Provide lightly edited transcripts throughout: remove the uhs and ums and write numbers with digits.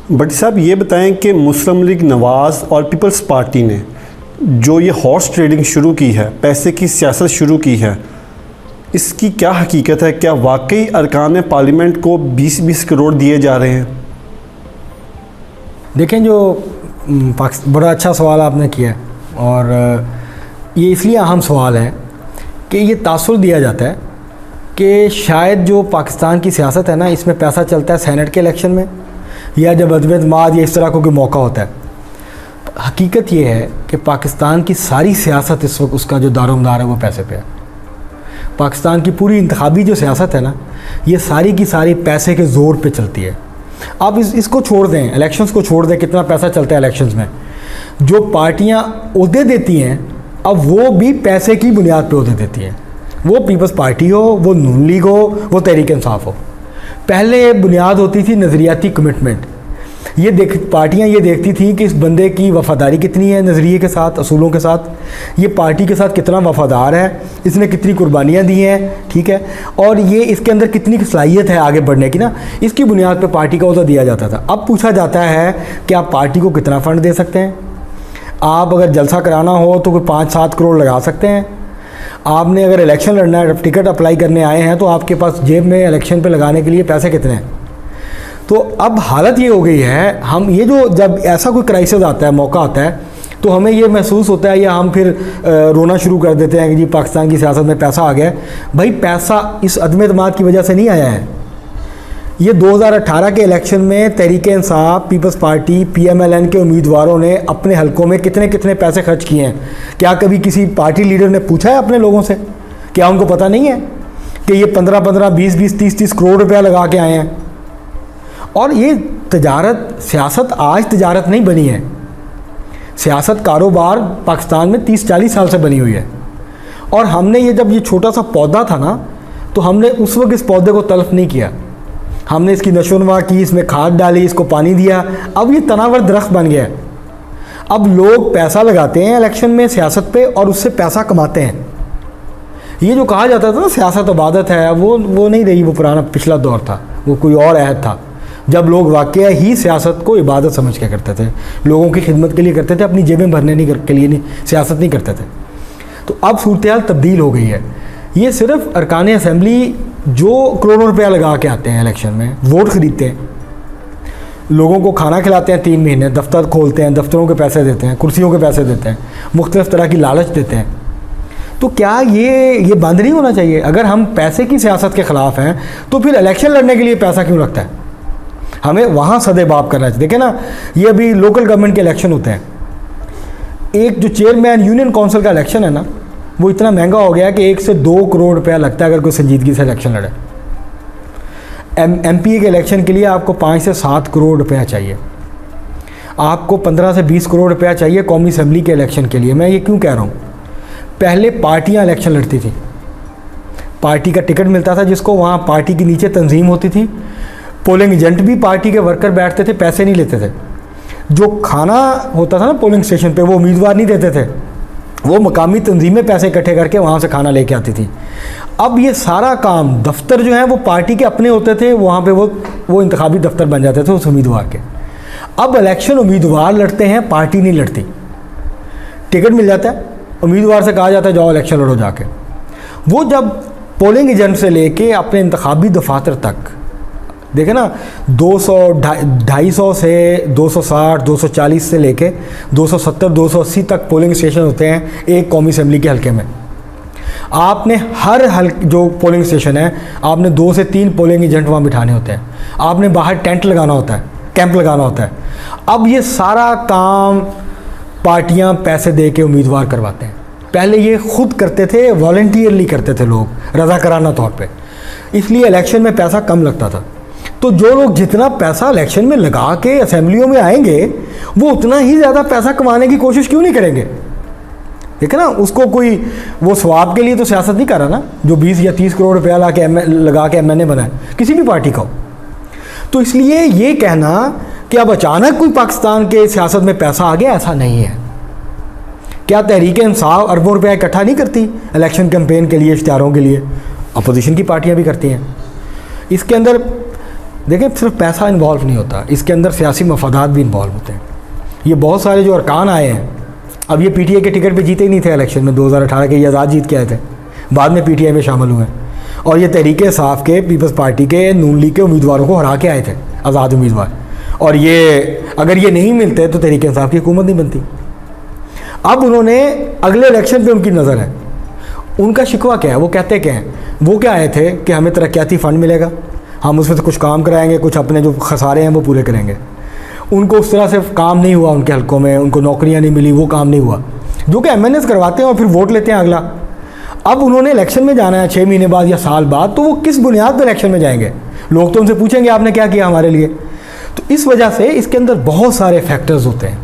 But साहब ये बताएं कि मुस्लिम लीग नवाज़ और पीपल्स पार्टी ने जो ये हॉर्स ट्रेडिंग शुरू की है, पैसे की सियासत शुरू की है, इसकी क्या हकीकत है? क्या वाकई अरकान पार्लियामेंट को 20-20 करोड़ दिए जा रहे हैं? देखें, जो बड़ा अच्छा सवाल आपने किया है और ये इसलिए अहम सवाल है कि ये तासुर दिया जाता है कि शायद जो पाकिस्तान की सियासत है ना, इसमें पैसा चलता है सेनेट के इलेक्शन में या जब अदम-ए-एतमाद या इस तरह का कोई मौका होता है। हकीकत ये है कि पाकिस्तान की सारी सियासत इस वक्त उसका जो दारोमदार है वो पैसे पे है। पाकिस्तान की पूरी इंतखाबी जो सियासत है ना, ये सारी की सारी पैसे के ज़ोर पे चलती है। आप इसको छोड़ दें, इलेक्शंस को छोड़ दें, कितना पैसा चलता है इलेक्शंस में। जो पार्टियां ओहदे देती हैं अब वो भी पैसे की बुनियाद पे ओहदे देती हैं, वो पीपल्स पार्टी हो, वो नून लीग हो, वो तहरीक इंसाफ हो। पहले बुनियाद होती थी नज़रियाती कमिटमेंट। पार्टियां ये देखती थी कि इस बंदे की वफ़ादारी कितनी है नज़रिए के साथ, असूलों के साथ, ये पार्टी के साथ कितना वफ़ादार है, इसने कितनी कुर्बानियाँ दी हैं, ठीक है, और ये इसके अंदर कितनी सलाहियत है आगे बढ़ने की ना, इसकी बुनियाद पे पार्टी का ओहदा दिया जाता था। अब पूछा जाता है कि आप पार्टी को कितना फ़ंड दे सकते हैं। आप अगर जलसा कराना हो तो कोई 5-7 करोड़ लगा सकते हैं। आपने अगर इलेक्शन लड़ना है, टिकट अप्लाई करने आए हैं, तो आपके पास जेब में इलेक्शन पे लगाने के लिए पैसे कितने हैं। तो अब हालत ये हो गई है, हम ये जो जब ऐसा कोई क्राइसिस आता है, मौका आता है, तो हमें ये महसूस होता है या हम फिर रोना शुरू कर देते हैं कि जी पाकिस्तान की सियासत में पैसा आ गया। भाई पैसा इस अदम-ए-एतमाद की वजह से नहीं आया है। ये 2018 के इलेक्शन में Tehreek Insaf, peoples party, PMLN के उम्मीदवारों ने अपने हलकों में कितने कितने पैसे खर्च किए हैं। क्या कभी किसी पार्टी लीडर ने पूछा है अपने लोगों से? क्या उनको पता नहीं है कि ये 15-15, 20-20, 30-30 करोड़ रुपया लगा के आए हैं? और ये तजारत, सियासत आज तजारत नहीं बनी है। सियासत कारोबार पाकिस्तान में 30-40 साल से बनी हुई है। और हमने ये जब ये छोटा सा पौधा था ना, तो हमने उस वक्त इस पौधे को तल्फ नहीं किया। हमने इसकी नशोनुमा की, इसमें खाद डाली, इसको पानी दिया, अब ये तनावर दरख्त बन गया है। अब लोग पैसा लगाते हैं इलेक्शन में, सियासत पे, और उससे पैसा कमाते हैं। ये जो कहा जाता था ना सियासत इबादत है, वो नहीं रही, वो पुराना पिछला दौर था, वो कोई और अहद था जब लोग वाकया ही सियासत को इबादत समझ के करते थे, लोगों की खिदमत के लिए करते थे, अपनी जेबें भरने के लिए नहीं, सियासत नहीं करते थे। तो अब सूरत तब्दील हो गई है। ये सिर्फ अरकान असम्बली जो करोड़ों रुपया लगा के आते हैं इलेक्शन में, वोट ख़रीदते हैं, लोगों को खाना खिलाते हैं 3 महीने, दफ्तर खोलते हैं, दफ्तरों के पैसे देते हैं, कुर्सियों के पैसे देते हैं, मुख्तलिफ़ तरह की लालच देते हैं। तो क्या ये बंद नहीं होना चाहिए? अगर हम पैसे की सियासत के ख़िलाफ़ हैं तो फिर इलेक्शन लड़ने के लिए पैसा क्यों लगता है? हमें वहाँ सदेबाब करना चाहिए। देखें ना, ये अभी लोकल गवर्नमेंट के इलेक्शन होते हैं। एक जो चेयरमैन यूनियन काउंसिल का इलेक्शन है ना, वो इतना महंगा हो गया कि 1 से 2 करोड़ रुपया लगता है अगर कोई संजीदगी से इलेक्शन लड़े। MPA के इलेक्शन के लिए आपको 5 से 7 करोड़ रुपया चाहिए। आपको 15 से 20 करोड़ रुपया चाहिए कौमी असम्बली के इलेक्शन के लिए। मैं ये क्यों कह रहा हूँ? पहले पार्टियाँ इलेक्शन लड़ती थी, पार्टी का टिकट मिलता था जिसको, वहाँ पार्टी के नीचे तंजीम होती थी, पोलिंग एजेंट भी पार्टी के वर्कर बैठते थे, पैसे नहीं लेते थे। जो खाना होता था ना पोलिंग स्टेशन पे, वो उम्मीदवार नहीं देते थे, वो मकामी तंजीमें पैसे इकट्ठे करके वहाँ से खाना लेके आती थी। अब ये सारा काम, दफ्तर जो है वो पार्टी के अपने होते थे, वहाँ पे वो इंतखाबी दफ्तर बन जाते थे उस उम्मीदवार के। अब इलेक्शन उम्मीदवार लड़ते हैं, पार्टी नहीं लड़ती। टिकट मिल जाता है, उम्मीदवार से कहा जाता है जाओ इलेक्शन लड़ो जाके। वो जब पोलिंग एजेंट से लेके अपने इंतखाबी दफातर तक, देखें ना, 200, 250 से 260, 240 से लेके 270, 280 तक पोलिंग स्टेशन होते हैं एक कौमी असम्बली के हल्के में। आपने हर जो पोलिंग स्टेशन है, आपने 2 से 3 पोलिंग एजेंट वहाँ बिठाने होते हैं। आपने बाहर टेंट लगाना होता है, कैंप लगाना होता है। अब ये सारा काम पार्टियां पैसे दे के उम्मीदवार करवाते हैं। पहले ये खुद करते थे, वॉलंटियरली करते थे लोग, रज़ाकाराना तौर पे, इसलिए इलेक्शन में पैसा कम लगता था। तो जो लोग जितना पैसा इलेक्शन में लगा के असेंबलियों में आएंगे, वो उतना ही ज़्यादा पैसा कमाने की कोशिश क्यों नहीं करेंगे? ठीक है ना, उसको कोई वो स्वाब के लिए तो सियासत नहीं कर रहा ना, जो 20 या 30 करोड़ रुपया लगा के MNA बना है किसी भी पार्टी का। तो इसलिए ये कहना कि अब अचानक कोई पाकिस्तान के सियासत में पैसा आ गया, ऐसा नहीं है। क्या तहरीक इंसाफ अरबों रुपया इकट्ठा नहीं करती इलेक्शन कैंपेन के लिए, इश्तिहारों के लिए? अपोजिशन की पार्टियां भी करती हैं। इसके अंदर देखिए सिर्फ पैसा इन्वॉल्व नहीं होता, इसके अंदर सियासी मफादात भी इन्वॉल्व होते हैं। ये बहुत सारे जो अरकान आए हैं, अब ये पीटीआई के टिकट पे जीते ही नहीं थे इलेक्शन में, 2018 के ये आज़ाद जीत के आए थे, बाद में पीटीआई में शामिल हुए और ये तहरीक इंसाफ के, पीपल्स पार्टी के, नून लीग के उम्मीदवारों को हरा के आए थे, आज़ाद उम्मीदवार। और ये अगर ये नहीं मिलते तो तहरीक इंसाफ की हुकूमत नहीं बनती। अब उन्होंने अगले इलेक्शन पे उनकी नज़र है, उनका शिकवा क्या है, वो कहते क्या हैं, वो क्या आए थे कि हमें तरक्याती फ़ंड मिलेगा, हम उसमें से कुछ काम कराएंगे, कुछ अपने जो खसारे हैं वो पूरे करेंगे। उनको उस तरह से काम नहीं हुआ, उनके हलकों में उनको नौकरियां नहीं मिली, वो काम नहीं हुआ जो कि एमएनएस करवाते हैं और फिर वोट लेते हैं अगला। अब उन्होंने इलेक्शन में जाना है 6 महीने बाद या साल बाद, तो वो किस बुनियाद पर इलेक्शन में जाएंगे? लोग तो उनसे पूछेंगे आपने क्या किया हमारे लिए। तो इस वजह से इसके अंदर बहुत सारे फैक्टर्स होते हैं।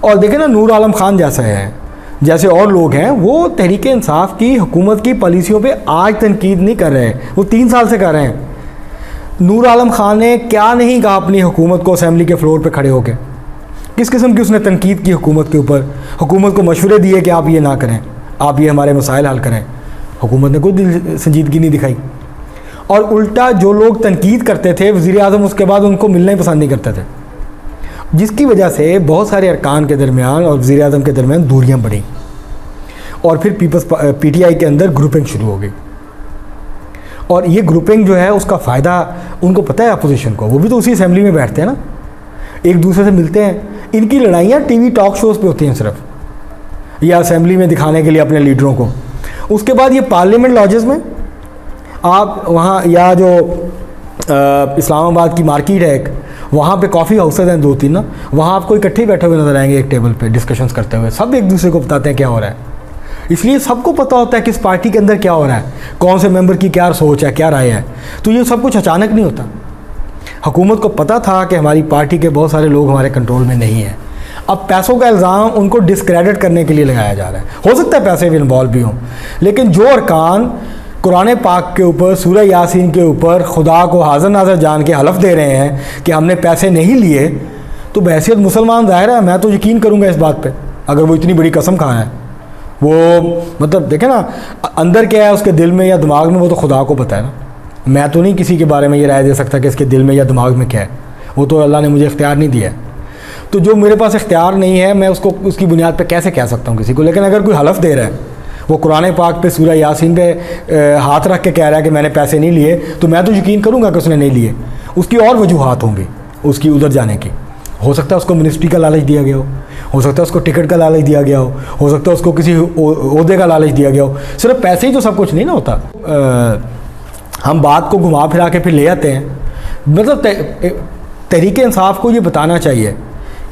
और देखें ना, नूर आलम खान जैसे हैं, जैसे और लोग हैं, वो तहरीक इंसाफ की हुकूमत की पॉलिसियों पे आज तनकीद नहीं कर रहे हैं, वो 3 साल से कर रहे हैं। नूर आलम खान ने क्या नहीं कहा अपनी हुकूमत को असेंबली के फ्लोर पे खड़े होकर, किस किस्म की उसने तनकीद की हुकूमत के ऊपर, हुकूमत को मशवरे दिए कि आप ये ना करें, आप ये हमारे मसाइल हल करें। हुकूमत ने कोई दिल संजीदगी नहीं दिखाई। और उल्टा जो लोग तनकीद करते थे, वज़ीर आज़म उसके बाद उनको मिलना ही पसंद नहीं करते थे, जिसकी वजह से बहुत सारे अरकान के दरमियान और वज़ीर आज़म के दरमियान दूरियाँ बढ़ी और फिर पीटीआई के अंदर ग्रुपिंग शुरू हो गई। और ये ग्रुपिंग जो है उसका फ़ायदा उनको पता है अपोजिशन को, वो भी तो उसी असेंबली में बैठते हैं ना, एक दूसरे से मिलते हैं। इनकी लड़ाइयाँ टीवी टॉक शोज़ पे होती हैं सिर्फ, या असेंबली में दिखाने के लिए अपने लीडरों को। उसके बाद ये पार्लियामेंट लॉजेस में आप वहाँ, या जो इस्लामाबाद की मार्केट है एक, वहाँ पे कॉफ़ी हाउसेज हैं 2-3 ना, वहाँ आपको इकट्ठे बैठे हुए नज़र आएंगे एक टेबल पे डिस्कशंस करते हुए, सब एक दूसरे को बताते हैं क्या हो रहा है। इसलिए सबको पता होता है किस पार्टी के अंदर क्या हो रहा है, कौन से मेंबर की क्या सोच है, क्या राय है। तो ये सब कुछ अचानक नहीं होता। हुकूमत को पता था कि हमारी पार्टी के बहुत सारे लोग हमारे कंट्रोल में नहीं है। अब पैसों का इल्ज़ाम उनको डिस्क्रेडिट करने के लिए लगाया जा रहा है। हो सकता है पैसे भी इन्वॉल्व भी हों, लेकिन जो अरकान कुरान पाक के ऊपर, सूरह यासीन के ऊपर खुदा को हाज़िर नाज़र जान के हलफ दे रहे हैं कि हमने पैसे नहीं लिए, तो बहैसियत मुसलमान ज़ाहिर है मैं तो यकीन करूँगा इस बात पर, अगर वो इतनी बड़ी कसम खाए हैं। वो मतलब देखें ना, अंदर क्या है उसके दिल में या दिमाग में, वो तो खुदा को पता है ना। मैं तो नहीं किसी के बारे में ये राय दे सकता कि इसके दिल में या दिमाग में क्या है, वो तो अल्लाह ने मुझे इख्तियार नहीं दिया है। तो जो मेरे पास इख्तियार नहीं है, मैं उसको उसकी बुनियाद पे कैसे कह सकता हूँ किसी को। लेकिन अगर कोई हलफ दे रहा है, वो कुरान पाक पे सूरह यासीन पे हाथ रख के कह रहा है कि मैंने पैसे नहीं लिए, तो मैं तो यकीन करूँगा कि उसने नहीं लिए। उसकी और वजूहात होंगी उसकी उधर जाने की। हो सकता है उसको मिनिस्ट्री का लालच दिया गया हो सकता है उसको टिकट का लालच दिया गया हो सकता है उसको किसी ओहदे का लालच दिया गया हो। सिर्फ पैसे ही तो सब कुछ नहीं ना होता। हम बात को घुमा फिरा के फिर ले आते हैं। मतलब तहरीक इंसाफ को ये बताना चाहिए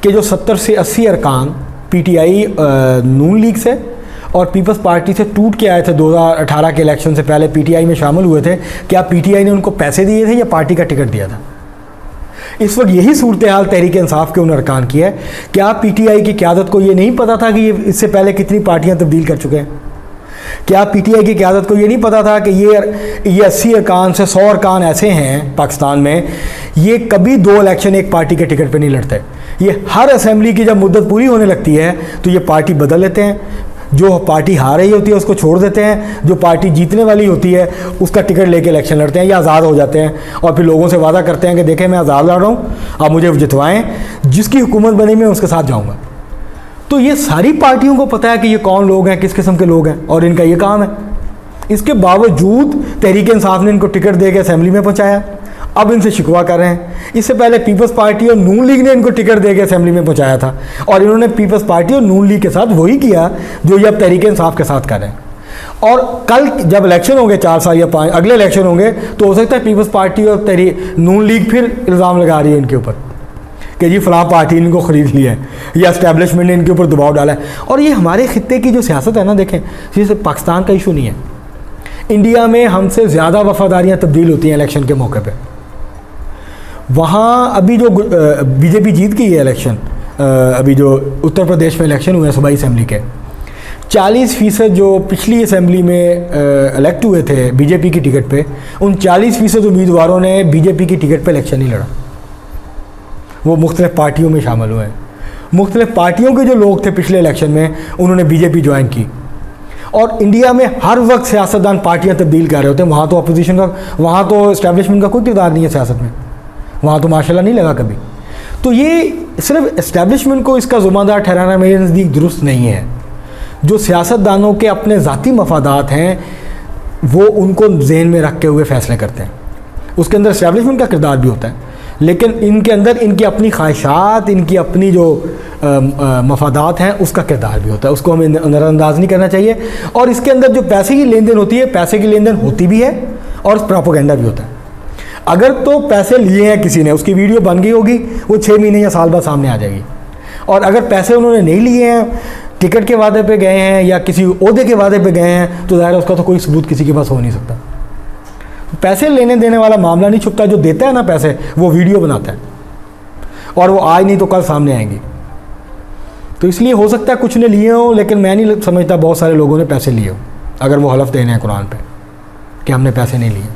कि जो 70 से 80 अरकान पीटीआई नून लीग से और पीपल्स पार्टी से टूट के आए थे 2018 के इलेक्शन से पहले, पीटीआई में शामिल हुए थे, क्या पीटीआई ने उनको पैसे दिए थे या पार्टी का टिकट दिया था? इस वक्त यही सूरत हाल तहरीक इंसाफ के उन अरकान की है। क्या पीटीआई की क़यादत को ये नहीं पता था कि ये इससे पहले कितनी पार्टियां तब्दील कर चुके हैं? क्या पीटीआई की क़यादत को ये नहीं पता था कि ये 80 अरकान से 100 अरकान ऐसे हैं पाकिस्तान में, ये कभी 2 इलेक्शन एक पार्टी के टिकट पे नहीं लड़ते। ये हर असेंबली की जब मुद्दत पूरी होने लगती है तो ये पार्टी बदल लेते हैं। जो पार्टी हार रही होती है उसको छोड़ देते हैं, जो पार्टी जीतने वाली होती है उसका टिकट लेके इलेक्शन लड़ते हैं या आज़ाद हो जाते हैं और फिर लोगों से वादा करते हैं कि देखें मैं आज़ाद लड़ रहा हूँ, आप मुझे जितवाएं, जिसकी हुकूमत बनी मैं उसके साथ जाऊँगा। तो ये सारी पार्टियों को पता है कि ये कौन लोग हैं, किस किस्म के लोग हैं और इनका ये काम है। इसके बावजूद तहरीक इंसाफ ने इनको टिकट दे के असेंबली में पहुँचाया, अब इनसे शिकवा कर रहे हैं। इससे पहले पीपल्स पार्टी और नून लीग ने इनको टिकट देके असेंबली में पहुंचाया था और इन्होंने पीपल्स पार्टी और नून लीग के साथ वही किया जो ये अब तहरीक इंसाफ के साथ कर रहे हैं। और कल जब इलेक्शन होंगे 4 साल या 5 अगले इलेक्शन होंगे तो हो सकता है पीपल्स पार्टी और नून लीग फिर इल्ज़ाम लगा रही है इनके ऊपर कि जी फ़लाँ पार्टी ने इनको ख़रीद लिया है या इस्टेब्लिशमेंट ने इनके ऊपर दबाव डाला है। और ये हमारे खित्ते की जो सियासत है ना, देखें सिर्फ पाकिस्तान का इशू नहीं है। इंडिया में हमसे ज़्यादा वफादारियाँ तब्दील होती हैं इलेक्शन के मौके पर। वहाँ अभी जो बीजेपी जीत गई है इलेक्शन, अभी जो उत्तर प्रदेश में इलेक्शन हुए हैं सूबाई असेंबली के, 40% जो पिछली असेंबली में इलेक्ट हुए थे बीजेपी की टिकट पे, उन 40% उम्मीदवारों ने बीजेपी की टिकट पे इलेक्शन नहीं लड़ा। वो मुख्तलिफ पार्टियों में शामिल हुए हैं। मुख्तलिफ पार्टियों के जो लोग थे पिछले इलेक्शन में उन्होंने बीजेपी ज्वाइन की। और इंडिया में हर वक्त सियासतदान पार्टियाँ तब्दील कर रहे होते हैं। वहाँ तो अपोजिशन का, वहाँ तो इस्टेब्लिशमेंट का कोई किरदार नहीं है सियासत में। वहाँ तो माशाल्लाह नहीं लगा कभी। तो ये सिर्फ इस्टेब्लिशमेंट को इसका ज़िम्मेदार ठहराना मेरे नज़दीक दुरुस्त नहीं है। जो सियासतदानों के अपने ज़ाती मफादात हैं वो उनको जहन में रख के हुए फ़ैसले करते हैं, उसके अंदर इस्टेब्लिशमेंट का किरदार भी होता है, लेकिन इनके अंदर इनकी अपनी ख्वाहिशात, इनकी अपनी जो मफादात हैं उसका किरदार भी होता है, उसको हमें नज़रअंदाज नहीं करना चाहिए। और इसके अंदर जो पैसे की लेन देन होती है, पैसे की लेन देन होती भी है और प्रोपेगेंडा भी होता है। अगर तो पैसे लिए हैं किसी ने, उसकी वीडियो बन गई होगी, वो 6 महीने या साल बाद सामने आ जाएगी। और अगर पैसे उन्होंने नहीं लिए हैं, टिकट के वादे पे गए हैं या किसी ओहदे के वादे पे गए हैं, तो ज़ाहिर है उसका तो कोई सबूत किसी के पास हो नहीं सकता। पैसे लेने देने वाला मामला नहीं छुपता, जो देता है ना पैसे वो वीडियो बनाता है और वो आज नहीं तो कल सामने आएंगी। तो इसलिए हो सकता है कुछ ने लिए हो, लेकिन मैं नहीं समझता बहुत सारे लोगों ने पैसे लिए हो, अगर वो हलफ देने हैं कुरान पे कि हमने पैसे नहीं लिए।